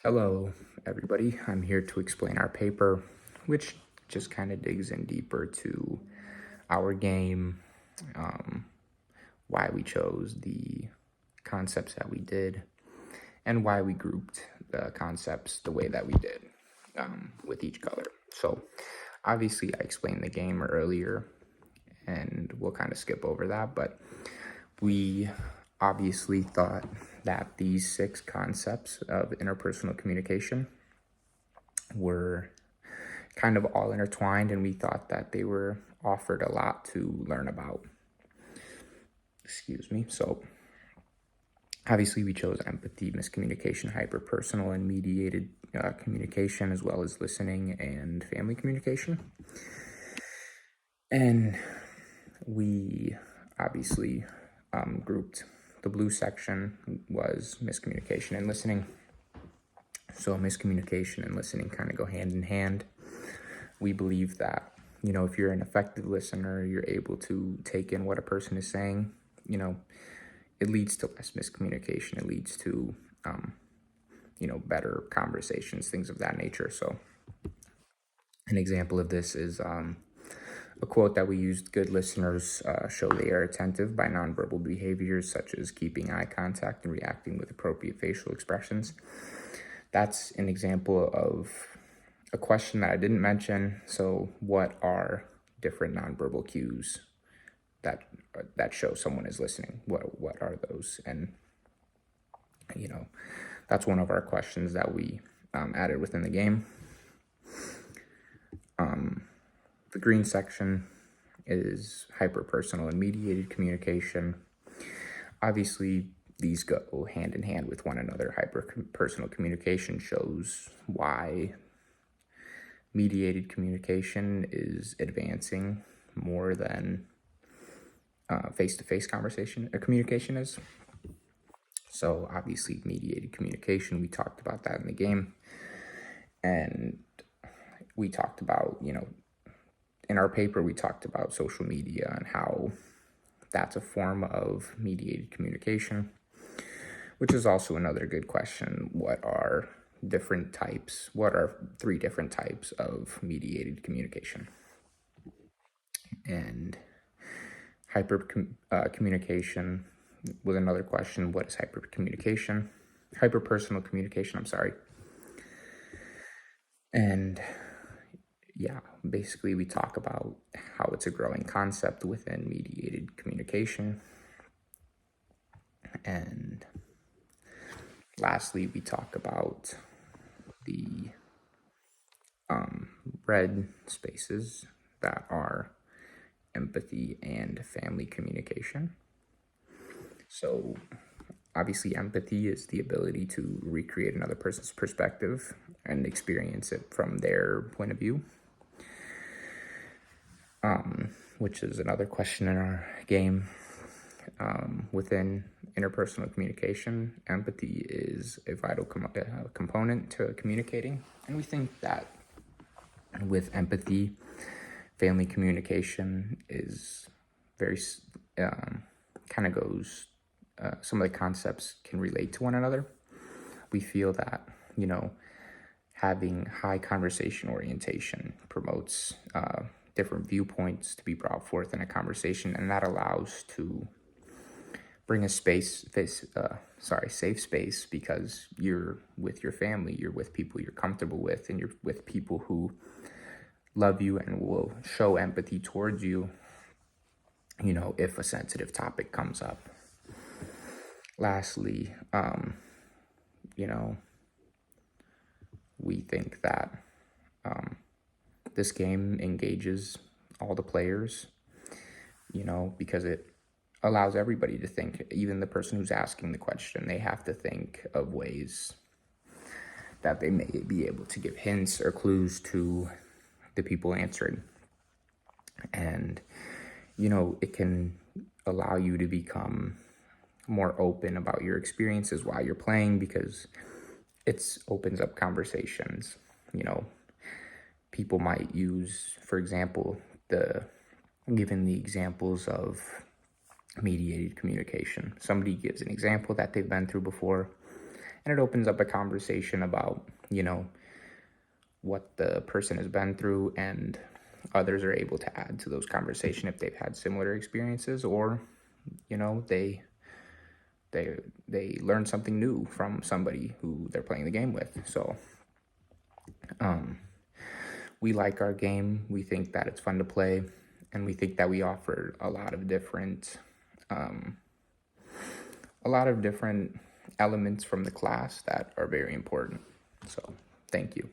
Hello, everybody. I'm here to explain our paper, which just kind of digs in deeper to our game, um, why we chose the concepts that we did, and why we grouped the concepts the way that we did with each color. So, obviously, I explained the game earlier, and we'll kind of skip over that, but we obviously thought that these 6 concepts of interpersonal communication were kind of all intertwined, and we thought that they were offered a lot to learn about. Excuse me. So, obviously, we chose empathy, miscommunication, hyperpersonal, and mediated communication, as well as listening and family communication. And we obviously grouped the blue section was miscommunication and listening. So miscommunication and listening kind of go hand in hand. We believe that, if you're an effective listener, you're able to take in what a person is saying, it leads to less miscommunication. It leads to, better conversations, things of that nature. So an example of this is a quote that we used: good listeners show they are attentive by nonverbal behaviors such as keeping eye contact and reacting with appropriate facial expressions. That's an example of a question that I didn't mention. So what are different nonverbal cues that show someone is listening? What are those? And that's one of our questions that we added within the game. The green section is hyperpersonal and mediated communication. Obviously, these go hand in hand with one another. Hyperpersonal communication shows why mediated communication is advancing more than face-to-face conversation or communication is. So obviously, mediated communication, we talked about that in the game. And we talked about, in our paper, we talked about social media and how that's a form of mediated communication, which is also another good question. What are 3 different types of mediated communication? And communication was another question. What is hypercommunication? Hyperpersonal communication, I'm sorry. And basically we talk about how it's a growing concept within mediated communication. And lastly, we talk about the red spaces that are empathy and family communication. So obviously, empathy is the ability to recreate another person's perspective and experience it from their point of view, which is another question in our game. Within interpersonal communication, empathy is a vital component to communicating. And we think that with empathy, family communication is very kind of goes, some of the concepts can relate to one another. We feel that, having high conversation orientation promotes different viewpoints to be brought forth in a conversation, and that allows to bring a safe space, because you're with your family, you're with people you're comfortable with, and you're with people who love you and will show empathy towards you, if a sensitive topic comes up. Lastly, we think that this game engages all the players, because it allows everybody to think. Even the person who's asking the question, they have to think of ways that they may be able to give hints or clues to the people answering. And, it can allow you to become more open about your experiences while you're playing, because it opens up conversations. People might use, for example, given the examples of mediated communication. Somebody gives an example that they've been through before, and it opens up a conversation about, what the person has been through, and others are able to add to those conversation if they've had similar experiences, or they learn something new from somebody who they're playing the game with. So we like our game. We think that it's fun to play, and we think that we offer a lot of different elements from the class that are very important. So thank you.